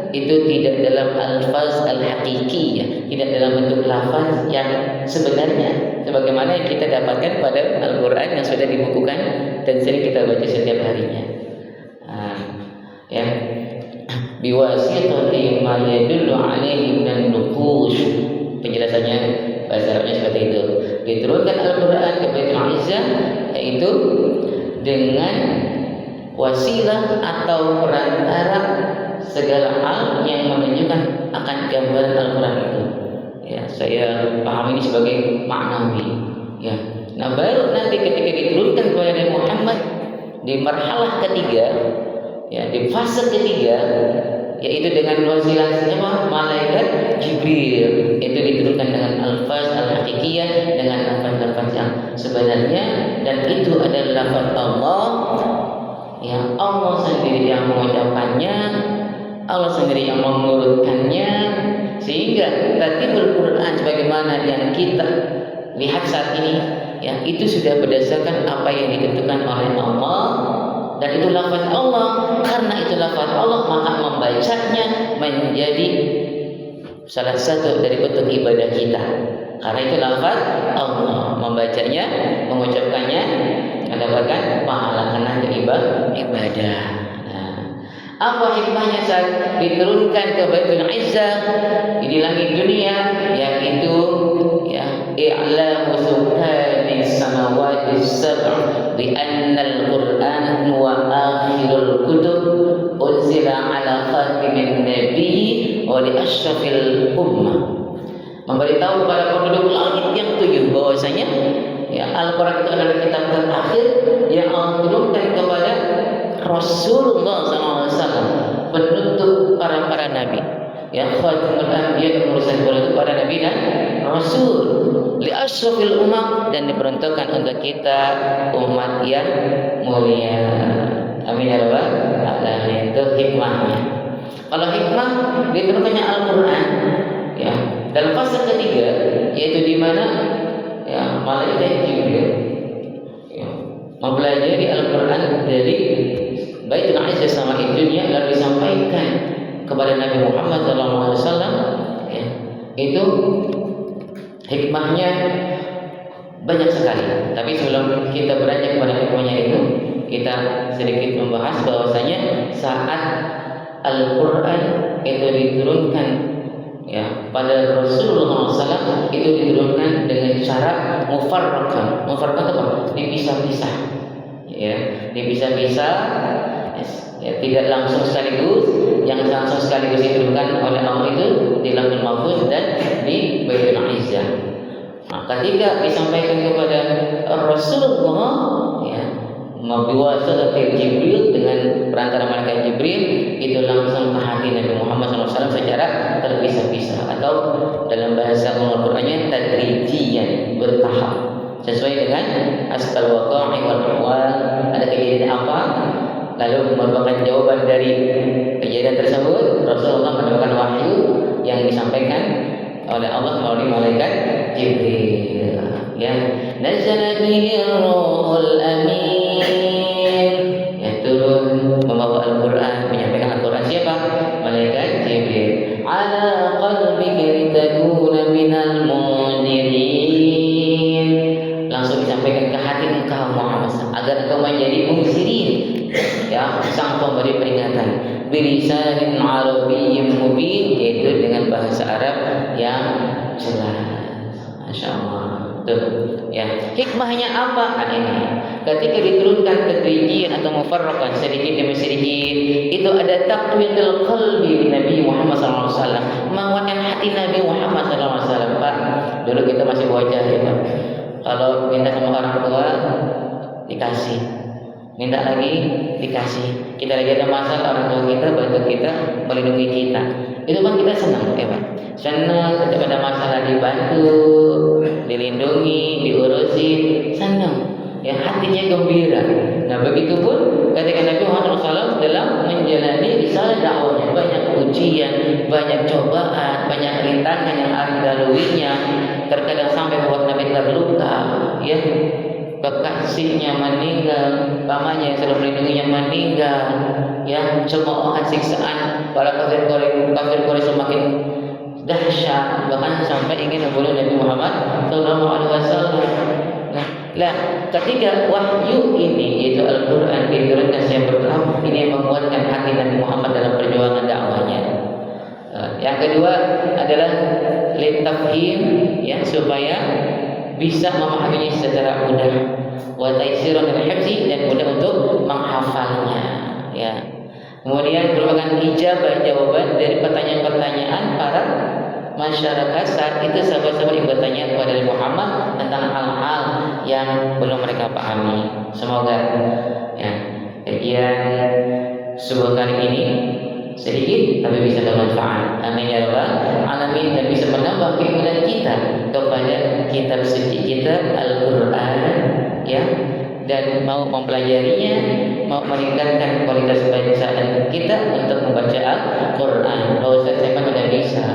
itu tidak dalam alfaz al-haqiqiyah, tidak dalam bentuk lafaz yang sebenarnya sebagaimana yang kita dapatkan pada Al-Quran yang sudah dibukukan dan sering kita baca setiap harinya. Ya, biwasitati ma yadullu alaihi minan nuqush. Penjelasannya bahasa Arabnya seperti itu. Diturunkan Al-Quran ke Baitul Izzah yaitu dengan wasilah atau perantara segala hal yang menunjukkan akan gambaran Al-Quran itu. Ya, saya paham ini sebagai maknawi. Ya. Nah, baru nanti ketika diturunkan kepada Nabi Muhammad di marhalah ketiga, ya, di fase ketiga, yaitu dengan wasilah siapa? Malaikat Jibril. Itu diturunkan dengan alfaz al-haqiqiyah, dengan lafaz-lafaz yang sebenarnya, dan itu adalah lafaz Allah. Ya, Allah sendiri yang mengucapkannya, Allah sendiri yang mengurutkannya, sehingga tartibul Quran sebagaimana yang kita lihat saat ini, ya, itu sudah berdasarkan apa yang ditentukan oleh Allah, dan itu lafaz Allah. Karena itu lafaz Allah, maka membacanya menjadi salah satu dari bentuk ibadah kita. Karena itu lafaz Allah, membacanya, mengucapkannya mendapatkan pahala karena itu ibadah. Nah, apa hikmahnya saat diturunkan ke Baitul Izzah di langit dunia, yaitu ya, i'lamu sukkanis samawati sab' bi anna al-Qur'an huwa akhirul kutub unzila ala khatimin nabiy wa li asyrafil ummah. Memberitahu kepada penduduk langit yang tujuh bahwasanya ya, Al-Quran itu adalah kitab terakhir yang Allah turunkan kepada Rasulullah SAW, penutup para nabi. Ya, khatimul anbiya, urusan itu para nabi dan rasul, li asyrafil ummah, dan diperuntukkan untuk kita umat yang mulia. Amin ya rabbal alamin. Itu hikmahnya. Kalau hikmah diturunkannya Al-Quran, ya, dalam fase ketiga, yaitu di mana ya, malaikat Jibril ya, mempelajari Al-Quran dari Baitul Izzah sama dunia, lalu disampaikan kepada Nabi Muhammad SAW. Ya, itu hikmahnya banyak sekali. Tapi sebelum kita beranjak kepada hikmahnya itu, kita sedikit membahas bahwasanya saat Al-Quran itu diturunkan ya pada Rasulullah SAW, itu diturunkan dengan cara mufarraqan. Mufarraqan itu apa? Dipisah-pisah. Ya, dipisah-pisah. Ya, tidak langsung sekaligus. Yang langsung sekaligus diturunkan oleh Allah itu di Lauhul Mahfuz dan di Baitul Izzah. Nah, ketika disampaikan kepada Rasulullah, ya, biwasitatil Jibril, dengan perantara malaikat Jibril, itu langsung ke hati Nabi Muhammad SAW secara terpisah-pisah, atau dalam bahasa Al-Qur'annya tadrijiyan, bertahap, sesuai dengan asbal waqa'i wal ahwal. Ada kejadian apa, lalu merupakan jawaban dari kejadian tersebut, Rasulullah mendapatkan wahyu yang disampaikan oleh Allah melalui malaikat Jibril. Ya, nazzala bihi ruhul amin, ya, turun membawa Al-Quran, menyampaikan Al-Quran. Siapa? Malaikat Jibril. Ala qalbika litakuna minal munzirin, langsung disampaikan ke hati engkau Muhammad agar engkau menjadi munzirin, ya, sang pemberi peringatan. Bilisanin arabiyyin mubin, yaitu dengan bahasa Arab yang jelas. Masya Allah. Tuh, ya. Hikmahnya apa? Nah, ini. Ketika diturunkan tadrijian atau mufarraqan sedikit demi sedikit, itu ada taqwiyatul qalbi Nabi Muhammad SAW, menguatkan hati Nabi Muhammad SAW. Pak, dulu kita masih bocah ya Pak. Kalau minta sama orang tua dikasih, minta lagi dikasih. Kita lagi ada masalah, orang tua kita bantu kita, melindungi kita. Itu kan kita senang ya Pak. Senang ketika ada masalah dibantu, dilindungi, diurusi, senang. Ya hatinya gembira. Nah begitu pun ketika Nabi Muhammad SAW dalam menjalani risalah dakwahnya, banyak ujian, banyak cobaan, banyak rintangan yang harus dilaluinya. Terkadang sampai membuat Nabi terluka, ya kekasihnya meninggal, pamannya yang selalu melindunginya meninggal, ya cobaan siksaan para kafir Quraisy semakin dahsyat, bahkan sampai ingin membunuh Nabi Muhammad SAW. Nah, ketika wahyu ini yaitu Al-Quran diturunkan secara bertahap, ini menguatkan hati Nabi Muhammad dalam perjuangan dakwahnya. Yang kedua adalah litafhim, ya supaya bisa memahaminya secara mudah, wa taisiran al-hifzi, dan mudah untuk menghafalnya, ya. Kemudian merupakan ijabah jawaban dari pertanyaan-pertanyaan para masyarakat saat itu, sahabat-sahabat yang bertanya kepada Nabi Muhammad tentang hal-hal yang belum mereka pahami. Semoga ya kajian subuh kali ini sedikit tapi bisa bermanfaat. Amin ya rabbal alamin, dan bisa menambah keimanan kita kepada kitab suci kita Al-Qur'an, ya, dan mau mempelajarinya, mau meningkatkan kualitas bacaan kita untuk membaca Al-Qur'an. Kalau saya kan sudah bisa,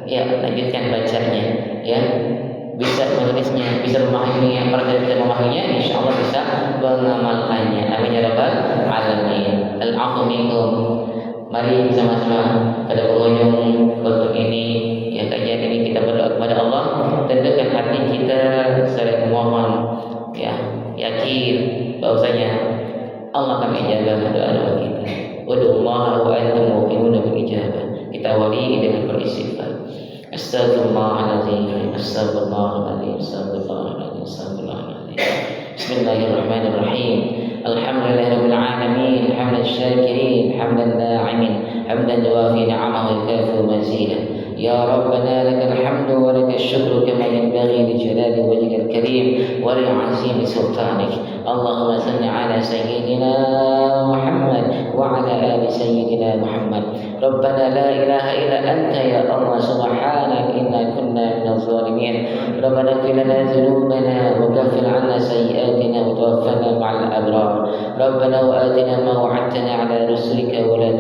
ya lanjutkan bacanya, ya bisa menulisnya, bisa memahaminya. Kalau tidak bisa memahaminya, insya Allah bisa mengamalkannya. Amin ya rabbal alamin. Al-'afwu minkum. Mari sama-sama pada penghujung waktu ini, ya kajian ini kita berdoa kepada Allah, tentukan hati kita sering memohon, ya yakin bahwasanya Allah akan menjaga doa-doa kita. Wadullaha wa antum muqinuna bil ijabah. Kita awali dengan beristighfar. Astaghfirullahaladzim, astaghfirullahaladzim, astaghfirullahaladzim, astaghfirullahaladzim. Bismillahirrahmanirrahim. Alhamdulillahirabbil alamin, hamdan syakirin, hamdan na'imin, hamdan yuwafi ni'amahu wa yukafi mazidah. Ya Rabbana lakal hamdu wa lakal syukru kama yanbaghi li jalali wajhikal karim wa li 'azimi sultanik. Allahumma salli ala sayyidina Muhammad wa ala ali sayyidina Muhammad. Rabbana la ilaha illa anta ya Allah, subhanaka inna kunna minaz zalimin. Rabbana ighfir lana dhunubana wa kaffir 'anna sayyi'atina wa tawaffana ma'al abrar. Rabbana wa atina ma wa'adtana 'ala rusulika wa la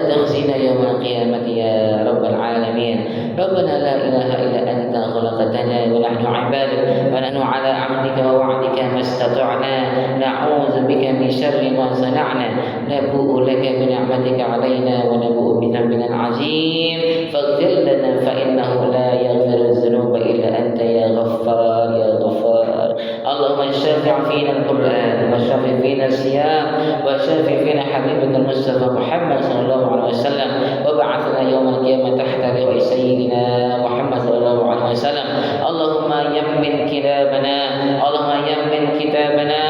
tukhzina yawmal qiyamati ya rabbal alamin. Rabbana la ilaha illa anta khalaqtana wa nahnu 'ibaduk wa nahnu 'ala 'ahdika wa wa'dika mastata'na na'udzu bika min syarri ma sana'na nabu'u laka bi ni'matika 'alaina wa nabu'u bi dhanbina 'azim faghfir lana fa innahu la yaghfiru dhunuba illa anta ya ghaffar ya ghaffar. Allahumma syafi' fina al-Qur'an wa syafi' fina as-siyam wa syafi' fina habibaka al-Mustafa Muhammad sallallahu alaihi wasallam wa ba'athna yawmal qiyamah tahta liwa'i sayyidina Muhammad sallallahu alaihi wasallam. Allahumma yammin kitabana, Allahumma yammin kitabana,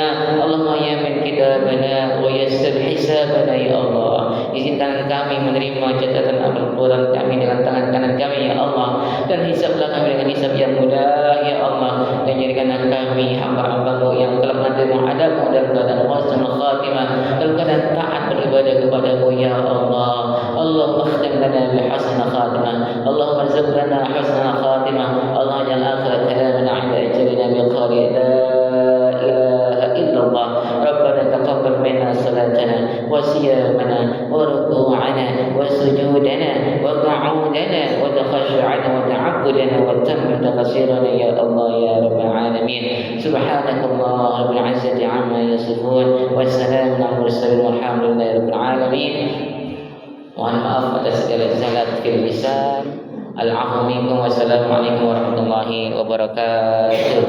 Allahumma yammin kitabana wa yassir hisabana ya Allah. Izinkan kami menerima catatan amal Quran kami dengan tangan kanan kami ya Allah, dan hisablah kami dengan hisab yang mudah ya Allah, dan jadikanlah kami hamba-hamba-Mu yang kelak nanti menghadap-Mu dalam keadaan husnul khatimah, dalam keadaan taat beribadah kepada-Mu ya Allah. Allahumma khtim lana bi husnil khatimah, Allahumma rizq lana husnul khatimah. Allah jal akhir kalamana 'inda ajalina bi qawli la ilaha illallah. Rabbana taqabbal minna salatana wa siyamana wa ruku'ana wa sujudana wa qu'udana wa takhashu'ana wa ta'abbudana wa tamma taqsirana ya Allah ya rabbal alamin. Subhanakallah rabbil 'izzati 'amma yasifun wa salamun 'alal mursalin walhamdulillahi rabbil alamin. Mohon maaf atas segala salah fil lisan. Al-'afwu minkum. Wassalamualaikum warahmatullahi wabarakatuh.